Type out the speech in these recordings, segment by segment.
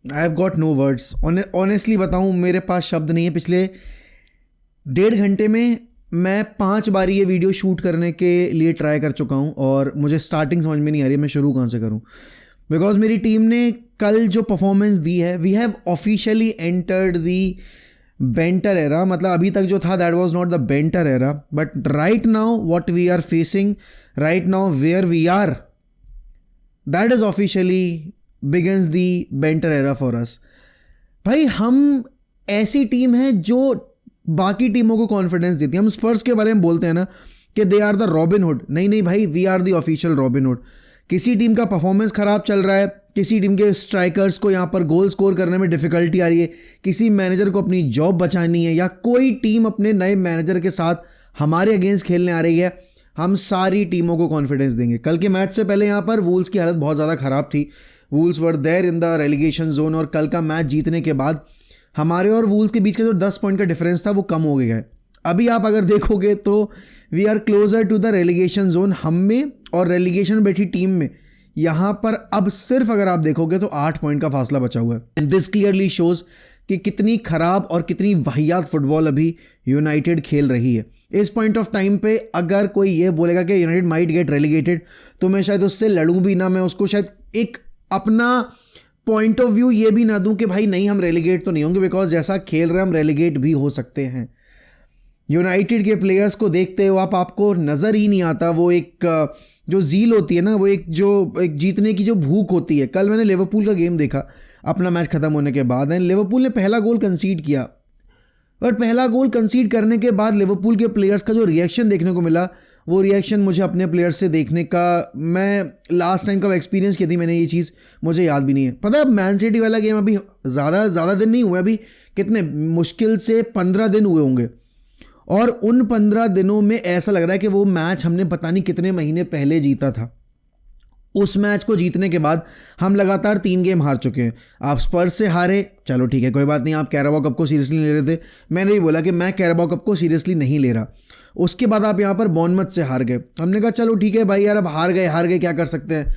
I have got no words. Honestly बताऊं, मेरे पास शब्द नहीं है। पिछले 1.5 घंटे में मैं 5 बार ये वीडियो शूट करने के लिए ट्राई कर चुका हूँ और मुझे स्टार्टिंग समझ में नहीं आ रही है मैं शुरू कहाँ से करूँ। बिकॉज मेरी टीम ने कल जो परफॉर्मेंस दी है, we have officially entered the banter era. मतलब अभी तक जो था that was not the banter era, but right now what we are facing, right now where we are, that is officially begins the banter era for us. भाई हम ऐसी team है जो बाकी टीमों को कॉन्फिडेंस देती है। हम स्पर्स के बारे में बोलते हैं ना कि they are the Robin Hood, नहीं नहीं भाई, we are the official Robin Hood. किसी टीम का परफॉर्मेंस खराब चल रहा है, किसी टीम के स्ट्राइकर्स को यहाँ पर गोल स्कोर करने में डिफिकल्टी आ रही है, किसी मैनेजर को अपनी जॉब बचानी है, या कोई टीम अपने नए मैनेजर के साथ हमारे अगेंस्ट खेलने आ रही है, हम सारी टीमों को कॉन्फिडेंस देंगे। कल के मैच से पहले यहाँ पर वुल्स की हालत बहुत ज़्यादा ख़राब थी। Wolves were there in the relegation zone, और कल का मैच जीतने के बाद हमारे और वुल्स के बीच का जो 10 पॉइंट का डिफरेंस था वो कम हो गया है। अभी आप अगर देखोगे तो we are closer to the relegation zone, हम में और रेलीगेशन में बैठी टीम में यहाँ पर अब सिर्फ अगर आप देखोगे तो 8 पॉइंट का फासला बचा हुआ है। एंड दिस क्लियरली शोज कि कितनी खराब और कितनी वाहियात फुटबॉल अभी यूनाइटेड खेल रही है। इस पॉइंट ऑफ टाइम पे अगर कोई ये बोलेगा कि यूनाइटेड माइट गेट रेलीगेटेड, तो मैं शायद उससे लड़ूं भी ना, मैं उसको शायद एक अपना पॉइंट ऑफ व्यू ये भी ना दूं कि भाई नहीं हम रेलीगेट तो नहीं होंगे, बिकॉज जैसा खेल रहे हैं हम रेलीगेट भी हो सकते हैं। यूनाइटेड के प्लेयर्स को देखते हो आपको नज़र ही नहीं आता वो एक जो जील होती है ना, वो एक जीतने की जो भूख होती है। कल मैंने लिवरपूल का गेम देखा अपना मैच खत्म होने के बाद, एंड लिवरपूल ने पहला गोल कंसीड किया, बट पहला गोल कंसीड करने के बाद लिवरपूल के प्लेयर्स का जो रिएक्शन देखने को मिला, वो रिएक्शन मुझे अपने प्लेयर्स से देखने का, मैं लास्ट टाइम का एक्सपीरियंस की थी मैंने, ये चीज़ मुझे याद भी नहीं है। पता है मैन सिटी वाला गेम अभी ज़्यादा दिन नहीं हुए, अभी कितने मुश्किल से 15 दिन हुए होंगे, और उन 15 दिनों में ऐसा लग रहा है कि वो मैच हमने पता नहीं कितने महीने पहले जीता था। उस मैच को जीतने के बाद हम लगातार 3 गेम हार चुके हैं। आप स्पर्स से हारे, चलो ठीक है कोई बात नहीं, आप कैराबाओ कप को सीरियसली नहीं ले रहे थे, मैंने भी बोला कि मैं कैराबाओ कप को सीरियसली नहीं ले रहा। उसके बाद आप यहाँ पर बॉर्नमथ से हार गए, हमने कहा चलो ठीक है भाई यार, अब हार गए क्या कर सकते हैं,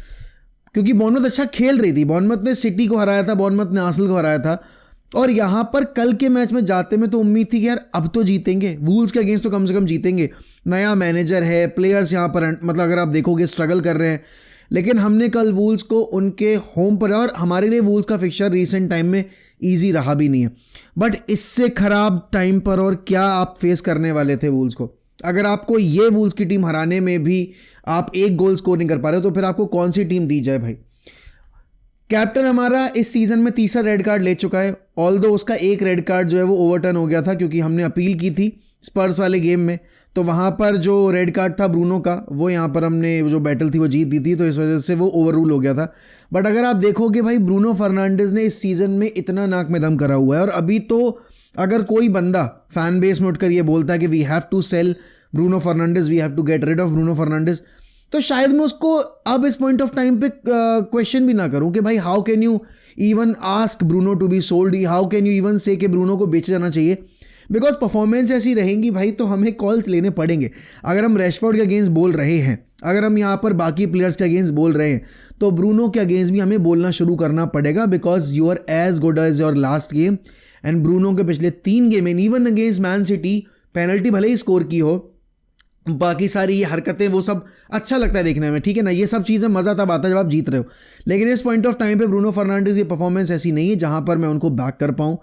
क्योंकि बॉर्नमथ अच्छा खेल रही थी। बॉर्नमथ ने सिटी को हराया था, बॉर्नमथ ने आर्सेनल को हराया था, और यहाँ पर कल के मैच में जाते में तो उम्मीद थी कि यार अब तो जीतेंगे, वुल्स के अगेंस्ट तो कम से कम जीतेंगे। नया मैनेजर है, प्लेयर्स यहाँ पर मतलब अगर आप देखोगे स्ट्रगल कर रहे हैं, लेकिन हमने कल वुल्स को उनके होम पर, और हमारे लिए वुल्स का फिक्चर रीसेंट टाइम में ईजी रहा भी नहीं है, बट इससे ख़राब टाइम पर और क्या आप फेस करने वाले थे वुल्स को। अगर आपको ये वुल्स की टीम हराने में भी आप 1 गोल स्कोर नहीं कर पा रहे, तो फिर आपको कौन सी टीम दी जाए भाई। कैप्टन हमारा इस सीज़न में 3रा रेड कार्ड ले चुका है, ऑल्दो उसका 1 रेड कार्ड जो है वो ओवरटर्न हो गया था, क्योंकि हमने अपील की थी स्पर्स वाले गेम में, तो वहाँ पर जो रेड कार्ड था ब्रूनो का, वो यहाँ पर हमने जो बैटल थी वो जीत दी थी, तो इस वजह से वो ओवर रूल हो गया था। बट अगर आप देखोगे भाई, ब्रूनो फर्नांडिस ने इस सीज़न में इतना नाक में दम करा हुआ है, और अभी तो अगर कोई बंदा फैन बेस में उठकर ये बोलता है कि we have to sell Bruno Fernandes, we have to get rid of Bruno Fernandes, तो शायद मैं उसको अब इस पॉइंट ऑफ टाइम पे क्वेश्चन भी ना करूं कि भाई how can you even ask Bruno to be sold, how can you even say कि ब्रूनो को बेचा जाना चाहिए, बिकॉज परफॉर्मेंस ऐसी रहेंगी भाई तो हमें कॉल्स लेने पड़ेंगे। अगर हम रैशफोर्ड के अगेंस्ट बोल रहे हैं, अगर हम यहाँ पर बाकी प्लेयर्स के अगेंस्ट बोल रहे हैं, तो ब्रूनो के अगेंस्ट भी हमें बोलना शुरू करना पड़ेगा, because you are as good as your last game. एंड ब्रूनो के पिछले 3 गेम में even against Man City penalty भले ही स्कोर की हो, बाकी सारी ये हरकतें वो सब अच्छा लगता है देखने में, ठीक है ना, ये सब चीज़ें मज़ा तब आता है जब आप जीत रहे हो, लेकिन इस पॉइंट ऑफ टाइम पे ब्रूनो फर्नांडिस की परफॉर्मेंस ऐसी नहीं है जहां पर मैं उनको बैक कर पाऊँ।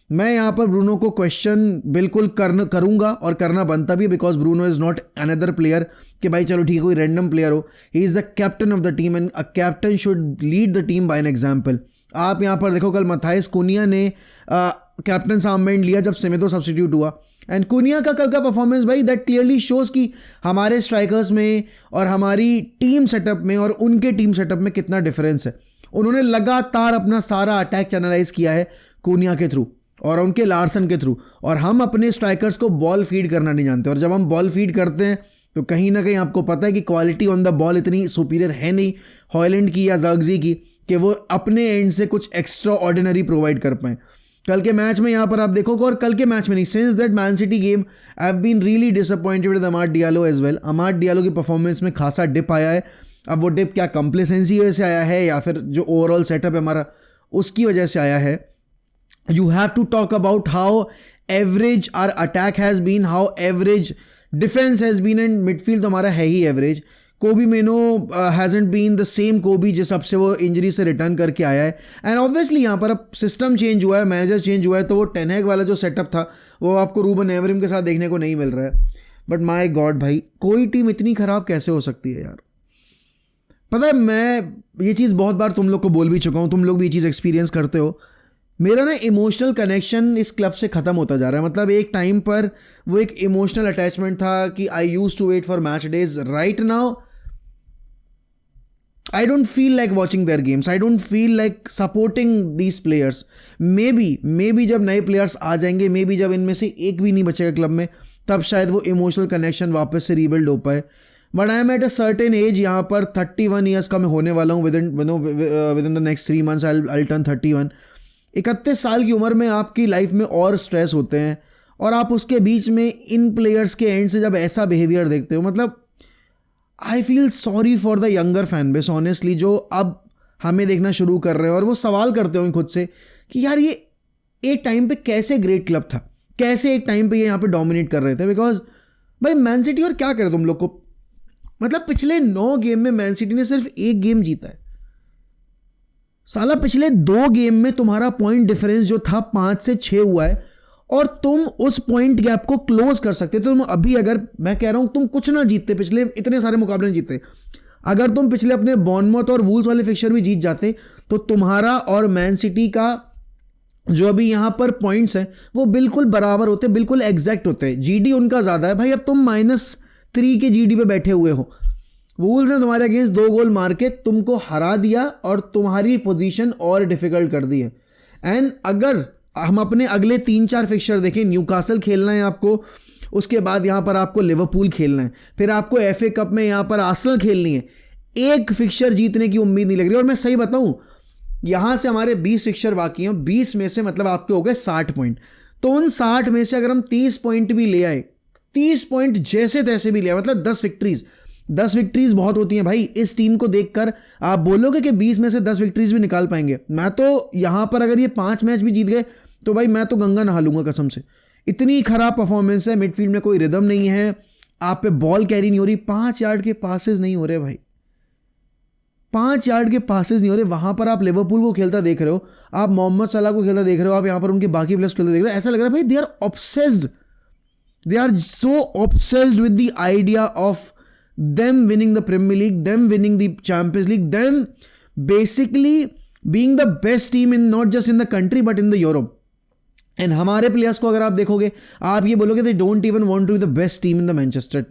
मैं यहाँ पर ब्रूनो को क्वेश्चन बिल्कुल करूँगा और करना बनता भी, बिकॉज Bruno is not another player कि भाई चलो ठीक है कोई रैंडम प्लेयर हो, he is the captain of the team, and a captain should lead the team by an example. आप यहाँ पर देखो कल मथाइस कुनिया ने कैप्टन आर्मबैंड लिया जब सेमेदो सब्स्टिट्यूट हुआ, एंड कुनिया का कल का परफॉर्मेंस भाई दैट क्लियरली शोज कि हमारे स्ट्राइकर्स में और हमारी टीम सेटअप में और उनके टीम सेटअप में कितना डिफरेंस है। उन्होंने लगातार अपना सारा अटैक चैनलाइज किया है कुनिया के थ्रू और उनके लार्सन के थ्रू, और हम अपने स्ट्राइकर्स को बॉल फीड करना नहीं जानते, और जब हम बॉल फीड करते हैं तो कहीं ना कहीं आपको पता है कि क्वालिटी ऑन द बॉल इतनी सुपीरियर है नहीं हॉयलैंड की या ज़र्गज़ी की कि वो अपने एंड से कुछ एक्स्ट्रा ऑर्डिनरी प्रोवाइड कर पाएँ। कल के मैच में यहाँ पर आप देखोगे, और कल के मैच में नहीं, since that Man City game I have been really disappointed with Amad Diallo as well. Amad Diallo की परफॉर्मेंस में खासा डिप आया है। अब वो डिप क्या कंप्लेसेंसी वजह से आया है या फिर जो ओवरऑल सेटअप है हमारा उसकी वजह से आया है. You have to talk about how average our attack has been, how average defense has been, and midfield तो हमारा है ही average. कोबी मेनो hasn't been the same कोबी जिस अब से वो इंजरी से रिटर्न करके आया है. एंड ऑब्वियसली यहाँ पर अब सिस्टम चेंज हुआ है, मैनेजर चेंज हुआ है, तो वो टेन हैग वाला जो सेटअप था वो आपको रूबन एमरिम के साथ देखने को नहीं मिल रहा है. बट माय गॉड भाई, कोई टीम इतनी ख़राब कैसे हो सकती है यार. पता है, मैं ये चीज़ बहुत बार तुम लोग को बोल भी चुका हूँ, तुम लोग भी ये चीज़ एक्सपीरियंस करते हो. मेरा ना इमोशनल कनेक्शन इस क्लब से ख़त्म होता जा रहा है. मतलब एक टाइम पर वो एक इमोशनल अटैचमेंट था कि I use to wait for match days. Right now I don't feel like watching their games. I don't feel like supporting these players. Maybe जब नए प्लेयर्स आ जाएंगे, maybe जब इनमें से एक भी नहीं बचेगा क्लब में, तब शायद वो इमोशनल कनेक्शन वापस से रीबिल्ड हो पाए. But I am at a certain age, यहाँ पर 31 ईयर्स का मैं होने वाला हूँ with in the next 3 months I turn 31. 31 साल की उम्र में आपकी लाइफ में और स्ट्रेस होते हैं, और आप उसके बीच में इन प्लेयर्स के एंड से जब ऐसा बिहेवियर देखते हो, मतलब I feel sorry for the younger fan base honestly, जो अब हमें देखना शुरू कर रहे हैं और वो सवाल करते होंगे खुद से कि यार ये एक टाइम पे कैसे ग्रेट क्लब था, कैसे एक टाइम पे ये यहाँ पे डोमिनेट कर रहे थे. बिकॉज भाई मैन सिटी और क्या करे तुम लोग को, मतलब पिछले 9 गेम में मैन सिटी ने सिर्फ 1 गेम जीता है साला. पिछले 2 गेम में तुम्हारा पॉइंट डिफरेंस जो था 5 से 6 हुआ है, और तुम उस पॉइंट गैप को क्लोज कर सकते. तुम अभी, अगर मैं कह रहा हूं तुम कुछ ना जीतते, पिछले इतने सारे मुकाबले नहीं जीते, अगर तुम पिछले अपने बॉर्नमथ और वुल्स वाले फिक्चर भी जीत जाते, तो तुम्हारा और मैन सिटी का जो अभी यहां पर पॉइंट्स हैं वो बिल्कुल बराबर होते, बिल्कुल एग्जैक्ट होते. जीडी उनका ज्यादा है भाई. अब तुम -3 के जीडी पे बैठे हुए हो. वुल्स ने तुम्हारे अगेंस्ट 2 गोल मार के तुमको हरा दिया और तुम्हारी पोजीशन और डिफिकल्ट कर दी है. एंड अगर हम अपने अगले 3-4 फिक्चर देखें, न्यूकासल खेलना है आपको, उसके बाद यहाँ पर आपको लिवरपूल खेलना है, फिर आपको एफए कप में यहाँ पर आर्सेनल खेलनी है. एक फिक्चर जीतने की उम्मीद नहीं लग रही. और मैं सही बताऊं, यहाँ से हमारे 20 फिक्चर बाकी हैं, 20 में से मतलब आपके हो गए 60 पॉइंट. तो उन 60 में से अगर हम 30 पॉइंट भी ले आए, 30 पॉइंट जैसे तैसे भी ले आए, मतलब 10 विक्ट्रीज बहुत होती हैं भाई. इस टीम को देखकर आप बोलोगे कि 20 में से 10 विक्ट्रीज भी निकाल पाएंगे. मैं तो यहां पर अगर ये 5 मैच भी जीत गए तो भाई मैं तो गंगा नहा लूंगा कसम से. इतनी खराब परफॉर्मेंस है. मिडफील्ड में कोई रिदम नहीं है, आप पे बॉल कैरी नहीं हो रही, 5 यार्ड के पासेस नहीं हो रहे भाई, 5 यार्ड के पासेस नहीं हो रहे. वहां पर आप लिवरपूल को खेलता देख रहे हो, आप मोहम्मद सलाह को खेलता देख रहे हो, आप यहां पर उनके बाकी प्लेयर्स खेलते देख रहे हो. ऐसा लग रहा है भाई they are obsessed, they are so obsessed with the idea of them winning the Premier League, them winning the Champions League, them basically being the best team in not just in the country but in the Europe. And हमारे players को अगर आप देखोगे, आप ये बोलोगे they don't even want to be the best team in the Manchester.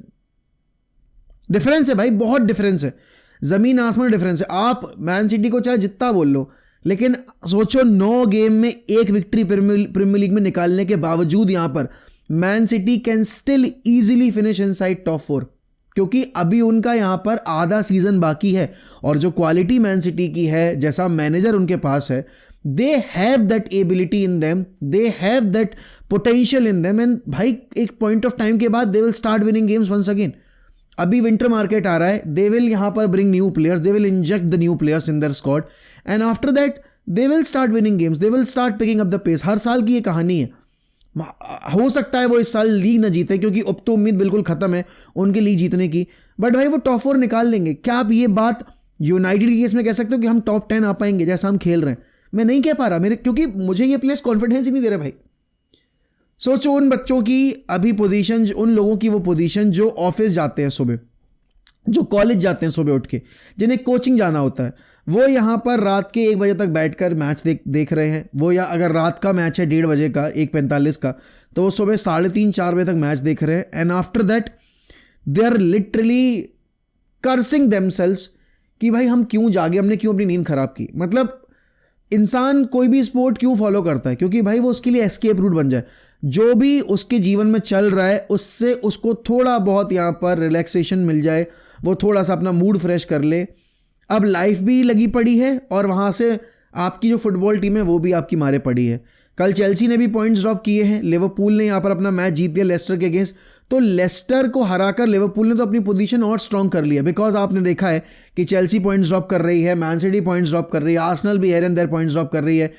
Difference है भाई, बहुत डिफरेंस है, जमीन आसमान डिफरेंस है. आप मैन सिटी को चाहे जितना बोल लो, लेकिन सोचो 9 गेम में 1 विक्ट्री प्रीमियर लीग में निकालने के बावजूद यहां पर man city can still easily finish inside top 4, क्योंकि अभी उनका यहां पर आधा सीजन बाकी है. और जो क्वालिटी मैन सिटी की है, जैसा मैनेजर उनके पास है, they have that ability in them, they have that potential in them. And भाई एक पॉइंट ऑफ टाइम के बाद they will start winning games once again. अभी विंटर मार्केट आ रहा है, दे विल यहां पर bring new players, they will inject the new players in their squad, and after that they will start winning games, they will start picking up the pace. हर साल की ये कहानी है. हो सकता है वो इस साल लीग ना जीते, क्योंकि अब तो उम्मीद बिल्कुल खत्म है उनके लीग जीतने की, बट भाई वो टॉप 4 निकाल लेंगे. क्या आप ये बात यूनाइटेड के केस में कह सकते हो कि हम टॉप 10 आ पाएंगे जैसा हम खेल रहे हैं? मैं नहीं कह पा रहा मेरे, क्योंकि मुझे ये प्लेयर्स कॉन्फिडेंस ही नहीं दे रहे भाई. सोचो उन बच्चों की अभी पोजीशन, उन लोगों की वो पोजीशन जो ऑफिस जाते हैं सुबह, जो कॉलेज जाते हैं सुबह उठ के, जिन्हें कोचिंग जाना होता है, वो यहाँ पर रात के 1 बजे तक बैठकर मैच देख रहे हैं. वो, या अगर रात का मैच है 1:30 बजे का, 1:45 का, तो वो सुबह 3:30-4 बजे तक मैच देख रहे हैं. And after that they are literally cursing themselves कि भाई हम क्यों जागे, हमने क्यों अपनी नींद खराब की. मतलब इंसान कोई भी स्पोर्ट क्यों फॉलो करता है? क्योंकि भाई वो उसके लिए एस्केप रूट बन जाए. जो भी उसके जीवन में चल रहा है उससे उसको थोड़ा बहुत यहाँ पर रिलैक्सेशन मिल जाए, वो थोड़ा सा अपना मूड फ्रेश कर ले. अब लाइफ भी लगी पड़ी है और वहाँ से आपकी जो फुटबॉल टीम है वो भी आपकी मारे पड़ी है. कल चेल्सी ने भी पॉइंट्स ड्रॉप किए हैं, लिवरपूल ने यहाँ पर अपना मैच जीत लिया लेस्टर के अगेंस्ट, तो लेस्टर को हराकर लिवरपूल ने तो अपनी पोजीशन और स्ट्रांग कर लिया, बिकॉज आपने देखा है कि चेल्सी पॉइंट्स ड्रॉप कर रही है, मैन सिटी पॉइंट्स ड्रॉप कर रही है, आर्सेनल भी here and there points drop कर रही है।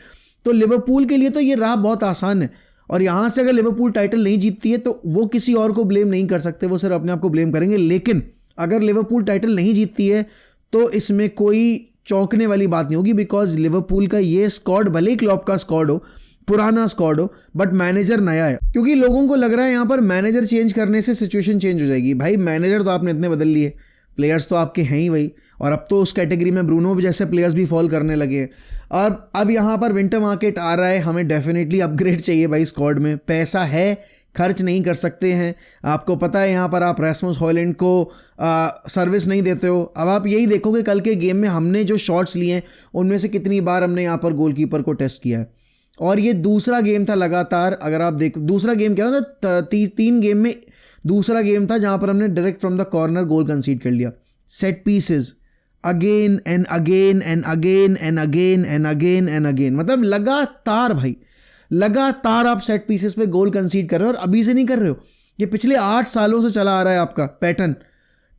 तो लिवरपूल के लिए तो ये राह बहुत आसान है, और यहाँ से अगर लिवरपूल टाइटल नहीं जीतती है तो वो किसी और को ब्लेम नहीं कर सकते, वो सिर्फ अपने आप को ब्लेम करेंगे। लेकिन अगर लिवरपूल टाइटल नहीं जीतती है तो इसमें कोई चौंकने वाली बात नहीं होगी, बिकॉज लिवरपूल का ये स्क्वाड भले ही क्लॉप का स्क्वाड हो, पुराना स्क्वाड हो, बट मैनेजर नया है। क्योंकि लोगों को लग रहा है यहाँ पर मैनेजर चेंज करने से सिचुएशन चेंज हो जाएगी। भाई मैनेजर तो आपने इतने बदल लिए, प्लेयर्स तो आपके हैं ही वही, और अब तो उस कैटेगरी में ब्रूनो जैसे प्लेयर्स भी फॉल करने लगे हैं। और अब यहाँ पर विंटर मार्केट आ रहा है, हमें डेफिनेटली अपग्रेड चाहिए भाई स्क्वाड में। पैसा है, खर्च नहीं कर सकते हैं। आपको पता है यहाँ पर आप रैसमस हॉयलैंड को सर्विस नहीं देते हो। अब आप यही देखोगे कल के गेम में हमने जो शॉट्स लिए हैं उनमें से कितनी बार हमने यहाँ पर गोलकीपर को टेस्ट किया है। और ये दूसरा गेम था लगातार, अगर आप देखो दूसरा गेम क्या हो ना, 3 गेम में दूसरा गेम था जहाँ पर हमने डायरेक्ट फ्रॉम द कॉर्नर गोल कंसीड कर लिया। Set pieces again and again and again and again and again and again, मतलब लगातार भाई लगातार आप सेट पीसेस पे गोल कंसीड कर रहे हो, और अभी से नहीं कर रहे हो, ये पिछले 8 सालों से चला आ रहा है आपका पैटर्न।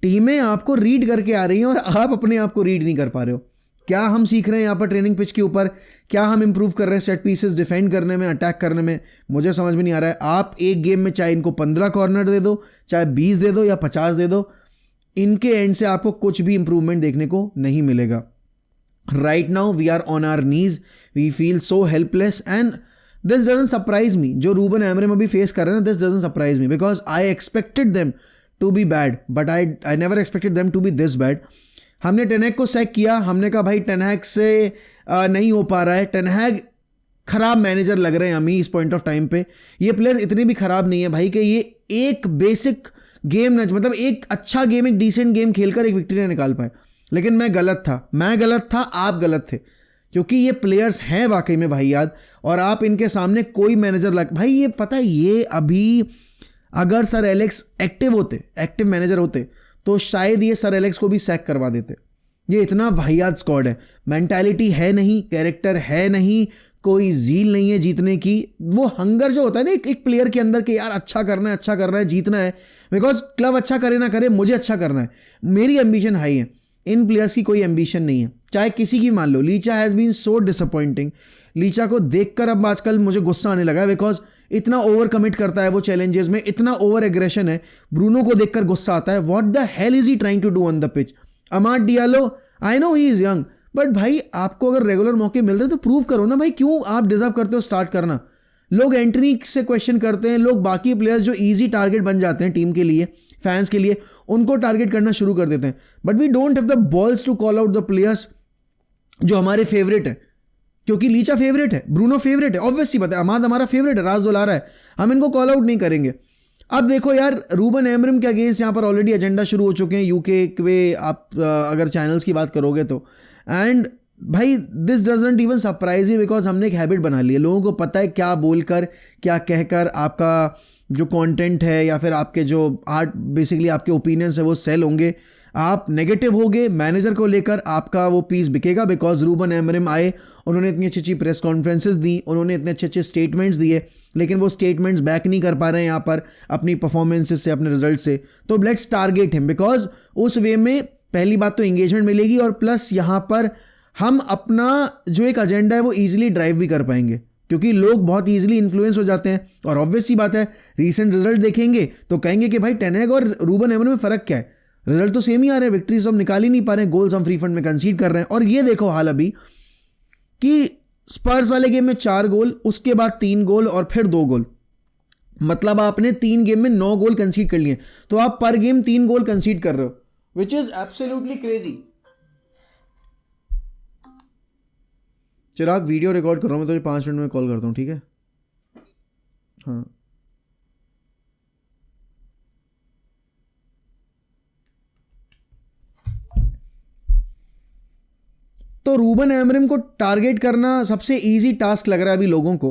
टीमें आपको रीड करके आ रही हैं और आप अपने आप को रीड नहीं कर पा रहे हो। क्या हम सीख रहे हैं यहाँ पर ट्रेनिंग पिच के ऊपर, क्या हम इंप्रूव कर रहे हैं सेट पीसेस डिफेंड करने में, अटैक करने में, मुझे समझ में नहीं आ रहा है। आप एक गेम में चाहे इनको 15 कॉर्नर दे दो, चाहे 20 दे दो या 50 दे दो, इनके एंड से आपको कुछ भी इंप्रूवमेंट देखने को नहीं मिलेगा। Right now we are on our knees, we feel so helpless, and this doesn't surprise me. जो रूबन एमरेम अभी फेस कर रहे हैं ना, this doesn't surprise me, because I expected them to be bad, but I never expected them to be this bad. हमने Ten Hag को sack किया, हमने कहा भाई टेनहैग से नहीं हो पा रहा है, टेनहैग खराब मैनेजर लग रहे हैं हमें इस पॉइंट ऑफ टाइम पे। ये प्लेयर्स इतने भी खराब नहीं है भाई कि ये एक बेसिक गेम मतलब एक अच्छा गेम, एक डिसेंट गेम खेलकर एक विक्ट्री निकाल पाए। लेकिन मैं गलत था, आप गलत थे, क्योंकि ये प्लेयर्स हैं वाकई में वाहियात, और आप इनके सामने कोई मैनेजर भाई ये पता है, ये अभी अगर सर एलेक्स एक्टिव मैनेजर होते तो शायद ये सर एलेक्स को भी सैक करवा देते। ये इतना वाहियात स्क्वाड है, मेंटालिटी है नहीं, कैरेक्टर है नहीं, कोई जील नहीं है जीतने की। वो हंगर जो होता है ना एक प्लेयर के अंदर कि यार अच्छा करना है, जीतना है, बिकॉज क्लब अच्छा करे ना करे, मुझे अच्छा करना है, मेरी एम्बिशन हाई है। इन प्लेयर्स की कोई एम्बिशन नहीं है, चाहे किसी की मान लो। Licha has been so disappointing. Licha को देखकर अब आजकल मुझे गुस्सा आने लगा है, बिकॉज इतना ओवर कमिट करता है वो चैलेंजेस में, इतना ओवर एग्रेशन है। ब्रूनो को देखकर गुस्सा आता है, what the hell is he trying to do on the pitch. Amad Diallo, I know he is young, but भाई आपको अगर रेगुलर मौके मिल रहे तो प्रूव करो ना भाई, क्यों आप डिजर्व करते हो स्टार्ट करना। लोग एंटनी से क्वेश्चन करते हैं, लोग बाकी प्लेयर्स जो ईजी टारगेट बन जाते हैं टीम के लिए, फैंस के लिए, उनको टारगेट करना शुरू कर देते हैं। But we don't have the balls to call out the players जो हमारे फेवरेट है, क्योंकि लीचा फेवरेट है, ब्रूनो फेवरेट है, ऑब्वियसली पता है, अमाद हमारा फेवरेट है, राज दुलारा है, हम इनको कॉल आउट नहीं करेंगे। अब देखो यार, रूबन एमरिम के अगेंस्ट यहाँ पर ऑलरेडी एजेंडा शुरू हो चुके हैं यूके के, आप अगर चैनल्स की बात करोगे तो। एंड भाई this doesn't even surprise me, because हमने एक हैबिट बना ली है, लोगों को पता है क्या बोलकर क्या कहकर आपका जो कंटेंट है या फिर आपके जो आर्ट बेसिकली आपके ओपिनियंस है वो सेल होंगे। आप नेगेटिव होगे मैनेजर को लेकर, आपका वो पीस बिकेगा, बिकॉज रूबन एमरिम आए, उन्होंने इतनी अच्छी प्रेस कॉन्फ्रेंसेस दी, उन्होंने इतने अच्छे स्टेटमेंट्स दिए, लेकिन वो स्टेटमेंट्स बैक नहीं कर पा रहे हैं यहाँ पर अपनी परफॉर्मेंसेस से, अपने रिजल्ट से। तो लेट्स टारगेट हिम, बिकॉज उस वे में पहली बात तो एंगेजमेंट मिलेगी, और प्लस यहाँ पर हम अपना जो एक एजेंडा है वो ईजिली ड्राइव भी कर पाएंगे, क्योंकि लोग बहुत ईजिली इन्फ्लुएंस हो जाते हैं। और ऑब्वियस सी बात है, रीसेंट रिजल्ट देखेंगे तो कहेंगे कि भाई टेनहैग और रूबन एमरिम में फ़र्क क्या है, रिजल्ट तो सेम ही आ रहे हैं, विक्ट्रीज हम निकाल ही नहीं पा रहे हैं, गोल्स हम फ्री फंड में कंसीड कर रहे हैं। और ये देखो हाल अभी कि स्पर्स वाले गेम में 4 गोल, उसके बाद 3 गोल और फिर 2 गोल, मतलब आपने 3 गेम में 9 गोल कंसीड कर लिए, तो आप पर गेम 3 गोल कंसीड कर रहे हो, which is absolutely crazy. Chirag video record कर रहा हूँ मैं, तुझे 5 मिनट में कॉल करता हूँ, ठीक है? हाँ तो रूबन एमरिम को टारगेट करना सबसे इजी टास्क लग रहा है अभी लोगों को।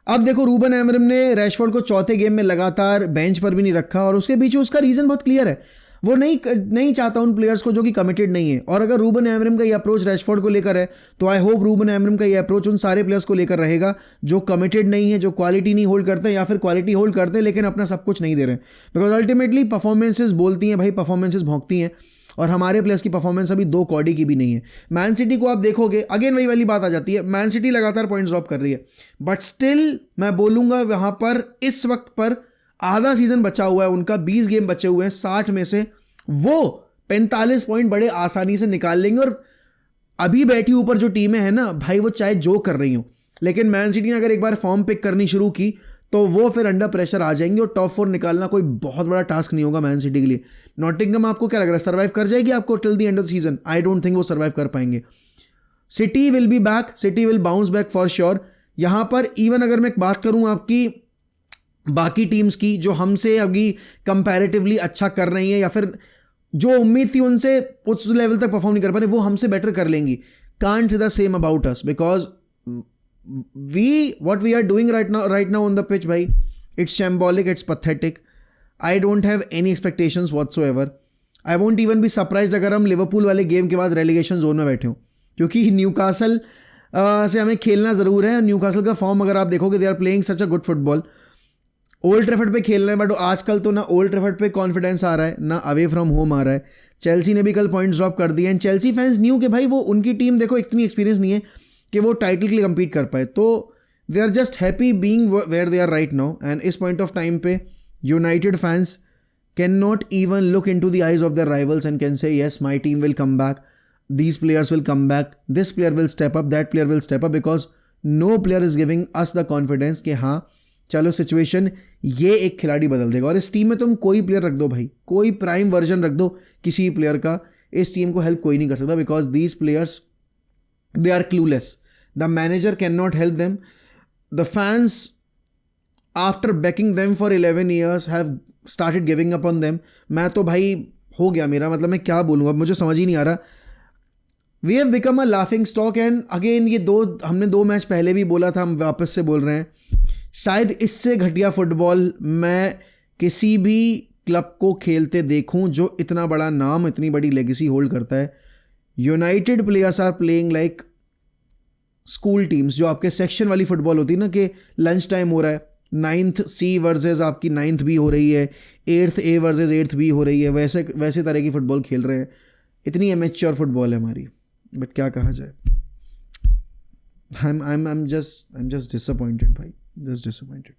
अब देखो, रूबन एमरिम ने रैशफोर्ड को चौथे गेम में लगातार बेंच पर भी नहीं रखा, और उसके पीछे उसका रीज़न बहुत क्लियर है। वो नहीं चाहता उन प्लेयर्स को जो कि कमिटेड नहीं है। और अगर रूबन एमरिम का ये अप्रोच रैशफोर्ड को लेकर है तो आई होप रूबन एमरिम का ये अप्रोच उन सारे प्लेयर्स को लेकर रहेगा जो कमिटेड नहीं है, जो क्वालिटी नहीं होल्ड करते हैं या फिर क्वालिटी होल्ड करते हैं लेकिन अपना सब कुछ नहीं दे रहे हैं। बिकॉज अल्टीमेटली परफॉर्मेंसेज बोलती हैं भाई, परफॉर्मेंसेज भौंकती हैं, और हमारे प्लेयर्स की परफॉर्मेंस अभी 2 कौड़ी की भी नहीं है। मैन सिटी को आप देखोगे, अगेन वही वाली बात आ जाती है, मैन सिटी लगातार पॉइंट्स ड्रॉप कर रही है, बट स्टिल मैं बोलूंगा वहां पर इस वक्त पर आधा सीजन बचा हुआ है उनका, 20 गेम बचे हुए हैं, 60 में से वो 45 पॉइंट बड़े आसानी से निकाल लेंगे। और अभी बैठी ऊपर जो टीमें हैं ना भाई, वो चाहे जो कर रही हो, लेकिन मैन सिटी ने अगर एक बार फॉर्म पिक करनी शुरू की तो वो फिर अंडर प्रेशर आ जाएंगे, और टॉप 4 निकालना कोई बहुत बड़ा टास्क नहीं होगा मैन सिटी के लिए। नॉटिंघम आपको क्या लग रहा है, सर्वाइव कर जाएगी आपको till the end of the season? I don't think वो सर्वाइव कर पाएंगे। City will be back, city will bounce back for sure. यहां पर इवन अगर मैं बात करूं आपकी बाकी टीम्स की जो हमसे अभी कंपैरेटिवली अच्छा कर रही हैं, या फिर जो उम्मीद थी उनसे उस लेवल तक परफॉर्म नहीं कर पा रहे, वो हमसे बेटर कर लेंगी। Can't say the same about us, because what we are doing right now on the pitch, bhai, it's shambolic, it's pathetic. I don't have any expectations whatsoever. I won't even be surprised अगर हम Liverpool वाले game के बाद relegation zone में बैठे हो, क्योंकि Newcastle से हमें खेलना ज़रूर है। न्यूकासल का फॉर्म अगर आप देखोगे, they are playing such a good football. Old Trafford पे खेलना है, बट आजकल तो ना ओल्ड ट्रैफर्ड पे कॉन्फिडेंस आ रहा है, ना अवे फ्रॉम होम आ रहा है। चेल्सी ने भी कल पॉइंट्स ड्रॉप कर दिए, एंड चेल्सी फैंस न्यू कि भाई वो उनकी टीम देखो इतनी एक्सपीरियंस नहीं है कि वो टाइटल के लिए compete कर पाए, तो they are just happy being where they are right now. And इस पॉइंट ऑफ टाइम पे United fans can not even look into the eyes of their rivals and can say yes my team will come back, these players will come back, this player will step up, that player will step up, because no player is giving us the confidence कि हाँ चलो situation ये एक खिलाड़ी बदल देगा। और इस टीम में तुम कोई प्लेयर रख दो भाई, कोई प्राइम वर्जन रख दो किसी प्लेयर का, इस टीम को हेल्प कोई नहीं कर सकता, because these players they are clueless. The manager cannot help them. The fans, after backing them for 11 years, have started giving up on them. मैं तो भाई हो गया मेरा, मतलब मैं क्या बोलूँ अब, मुझे समझ ही नहीं आ रहा। We have become a laughing stock, and again ये हमने 2 मैच पहले भी बोला था, हम वापस से बोल रहे हैं, शायद इससे घटिया फुटबॉल मैं किसी भी क्लब को खेलते देखूं जो इतना बड़ा नाम, इतनी बड़ी लेगेसी होल्ड करता है। United players are playing like school teams, जो आपके सेक्शन वाली फुटबॉल होती है ना, कि लंच टाइम हो रहा है, 9th C वर्सेस आपकी 9th B हो रही है, 8th A versus 8th B हो रही है, वैसे तरह की फुटबॉल खेल रहे हैं। इतनी एमेच्योर फुटबॉल है हमारी, बट क्या कहा जाए। I'm just disappointed भाई, just disappointed.